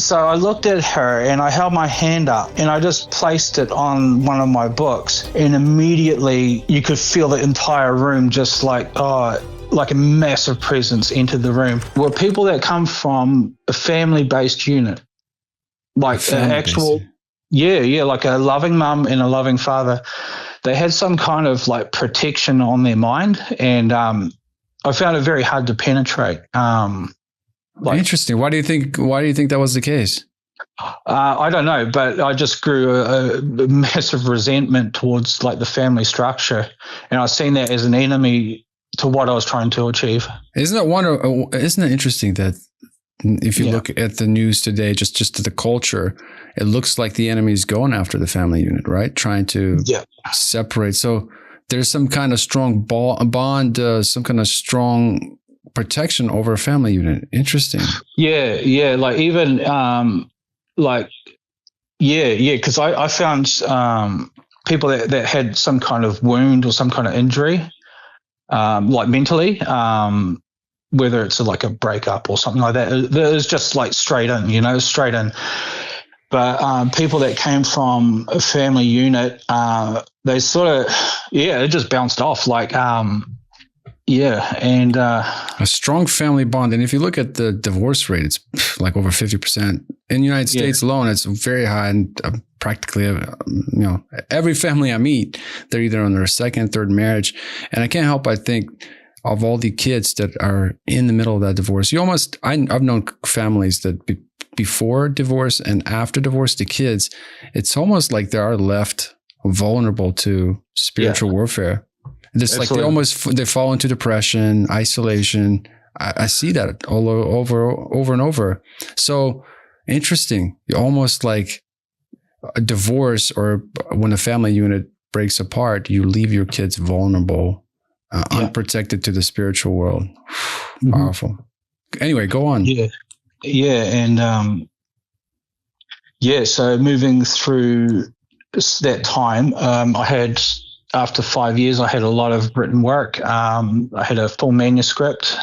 So I looked at her and I held my hand up and I just placed it on one of my books, and immediately you could feel the entire room just like a massive presence entered the room. Were people that come from a family-based unit, like an actual, like a loving mum and a loving father. They had some kind of like protection on their mind, and I found it very hard to penetrate. Interesting. Why do you think that was the case? I don't know, but I just grew a massive resentment towards like the family structure, and I seen that as an enemy to what I was trying to achieve. Isn't it interesting that if you look at the news today, just to the culture, it looks like the enemy is going after the family unit, right? Trying to separate. So there's some kind of strong bond, some kind of strong protection over a family unit. Interesting. Yeah. Like even, because I found people that had some kind of wound or some kind of injury, like mentally, whether it's like a breakup or something like that. It was just like straight in. But people that came from a family unit, they sort of, it just bounced off. Like, and a strong family bond. And if you look at the divorce rate, it's like over 50%. In the United States alone, it's very high. And practically, every family I meet, they're either on their second, third marriage. And I can't help but think of all the kids that are in the middle of that divorce. I've known families that before divorce and after divorce, the kids, it's almost like they are left vulnerable to spiritual warfare. It's like they fall into depression, isolation. I see that all over and over. So interesting. Almost like a divorce, or when a family unit breaks apart, you leave your kids vulnerable, unprotected to the spiritual world. Powerful. Anyway, go on. And so moving through that time, I had, after 5 years, I had a lot of written work. I had a full manuscript,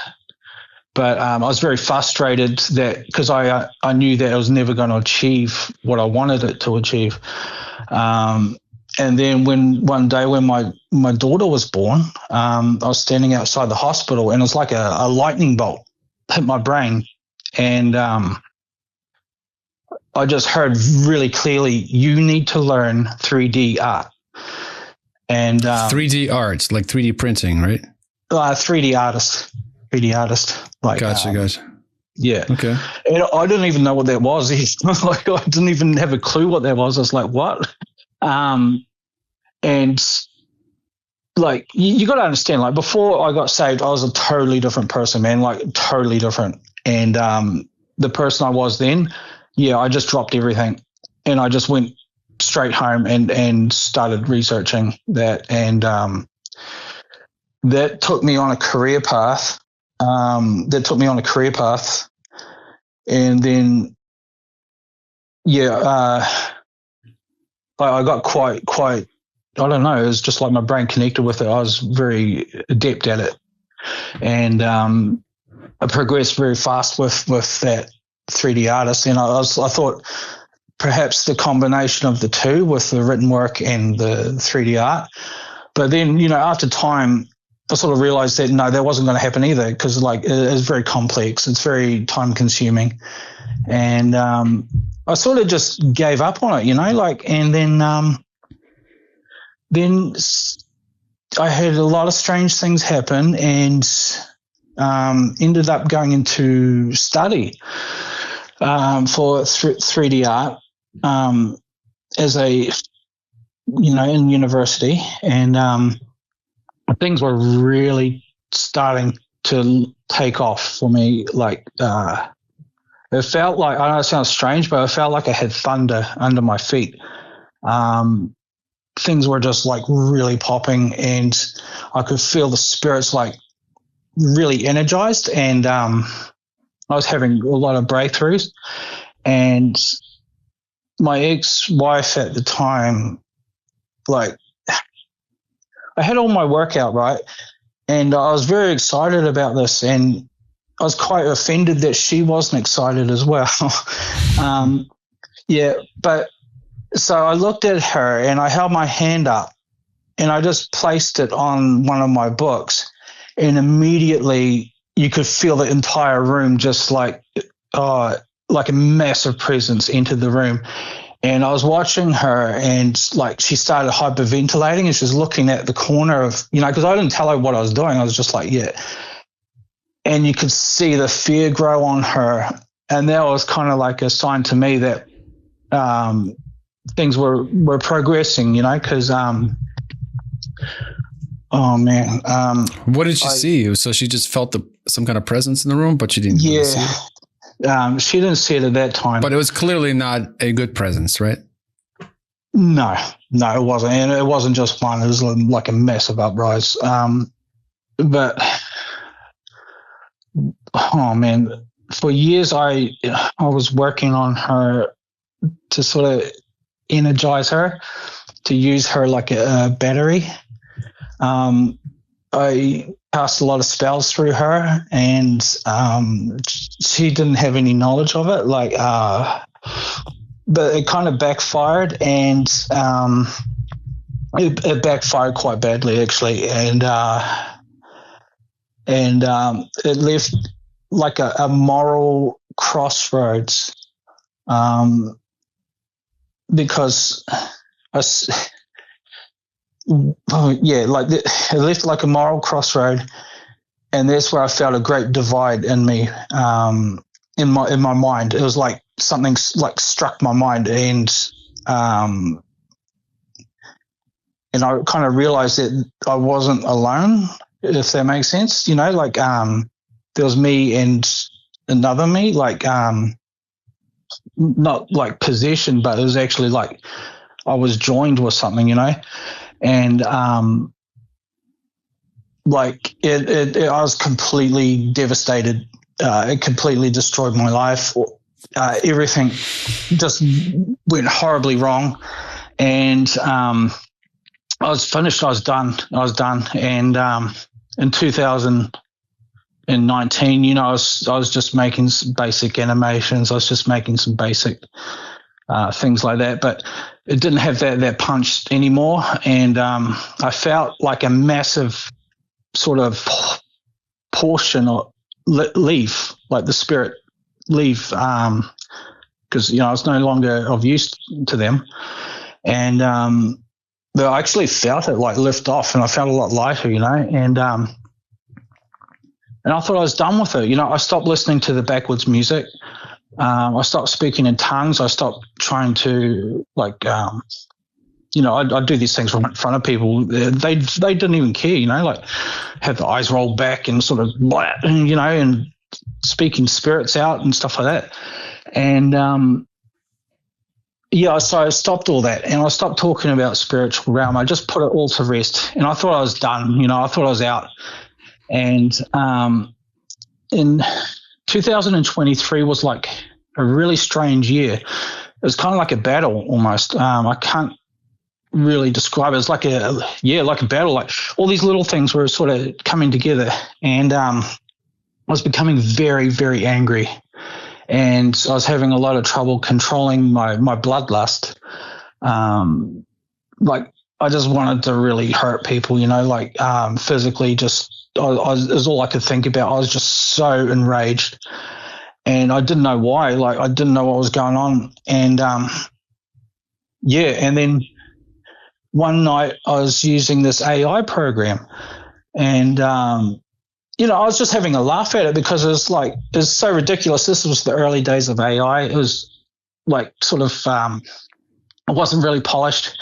but I was very frustrated that because I knew that I was never going to achieve what I wanted it to achieve. And then one day when my daughter was born, I was standing outside the hospital, and it was like a lightning bolt hit my brain. And I just heard really clearly, you need to learn 3D art. And 3D art, like 3D printing, right? 3D artist. Like, gotcha. Yeah. Okay. And I didn't even know what that was. Like, I didn't even have a clue what that was. I was like, what? And like, you got to understand, like, before I got saved, I was a totally different person, man, like totally different. And the person I was then, I just dropped everything and I just went straight home and started researching that. And that took me on a career path. And then, I got quite, I don't know, it was just like my brain connected with it. I was very adept at it. And I progressed very fast with that 3D artist. And I thought perhaps the combination of the two, with the written work and the 3D art. But then, after time, I sort of realized that no, that wasn't going to happen either, because like it is very complex. It's very time consuming. And I sort of just gave up on it, and then I had a lot of strange things happen, and ended up going into study for 3D art as in university. And things were really starting to take off for me. Like, it felt like, I know it sounds strange, but I felt like I had thunder under my feet. Things were just like really popping, and I could feel the spirits like really energized. And I was having a lot of breakthroughs. And my ex-wife at the time, like, I had all my work out, right? And I was very excited about this. And was quite offended that she wasn't excited as well. Yeah, but so I looked at her and I held my hand up and I just placed it on one of my books, and immediately you could feel the entire room just like a massive presence entered the room. And I was watching her, and like she started hyperventilating, and she was looking at the corner of, because I didn't tell her what I was doing. I was just like, yeah. And you could see the fear grow on her. And that was kind of like a sign to me that things were progressing, because, oh man. What did she see? So she just felt some kind of presence in the room, but she didn't really see it? She didn't see it at that time. But it was clearly not a good presence, right? No, it wasn't. And it wasn't just one. It was like a massive uprise. But, oh, man, for years I was working on her to sort of energize her, to use her like a battery. I cast a lot of spells through her, and she didn't have any knowledge of it. But it kind of backfired, and it backfired quite badly, actually. And it left like a moral crossroads, because it left like a moral crossroad, and that's where I felt a great divide in me, in my mind. It was like something like struck my mind, and I kind of realized that I wasn't alone, if that makes sense. There was me and another me, not like possession, but it was actually like I was joined with something, and I was completely devastated. It completely destroyed my life. Everything just went horribly wrong, and I was finished. I was done. And in 2019, I was just making some basic animations. I was just making some basic things like that, but it didn't have that punch anymore. And I felt like a massive sort of portion or leave, like the spirit leave, because I was no longer of use to them. And I actually felt it like lift off, and I felt a lot lighter, and I thought I was done with it. I stopped listening to the backwards music. I stopped speaking in tongues. I stopped trying to I'd do these things in front of people. They didn't even care, have the eyes rolled back and sort of, and speaking spirits out and stuff like that. And so I stopped all that, and I stopped talking about spiritual realm. I just put it all to rest, and I thought I was done. I thought I was out. And in 2023 was like a really strange year. It was kind of like a battle almost. I can't really describe it. It's like a battle. Like all these little things were sort of coming together, and I was becoming very, very angry, and I was having a lot of trouble controlling my bloodlust. I just wanted to really hurt people, physically. Just it was all I could think about. I was just so enraged, and I didn't know why. I didn't know what was going on, and and then one night I was using this AI program, and I was just having a laugh at it because it's so ridiculous. This was the early days of AI. It was it wasn't really polished.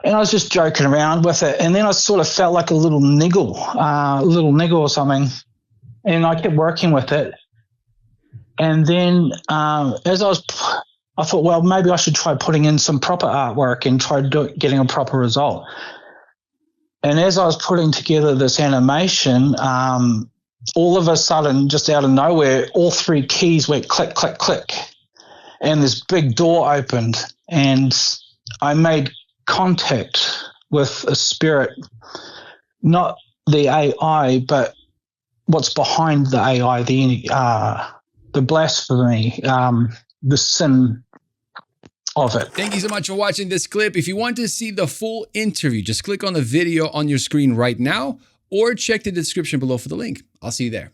And I was just joking around with it. And then I sort of felt like a little niggle or something. And I kept working with it. And then I thought, well, maybe I should try putting in some proper artwork and try getting a proper result. And as I was putting together this animation, all of a sudden, just out of nowhere, all three keys went click, click, click. And this big door opened, and I made contact with a spirit, not the AI, but what's behind the AI, the blasphemy, the sin of it. Thank you so much for watching this clip. If you want to see the full interview, just click on the video on your screen right now or check the description below for the link. I'll see you there.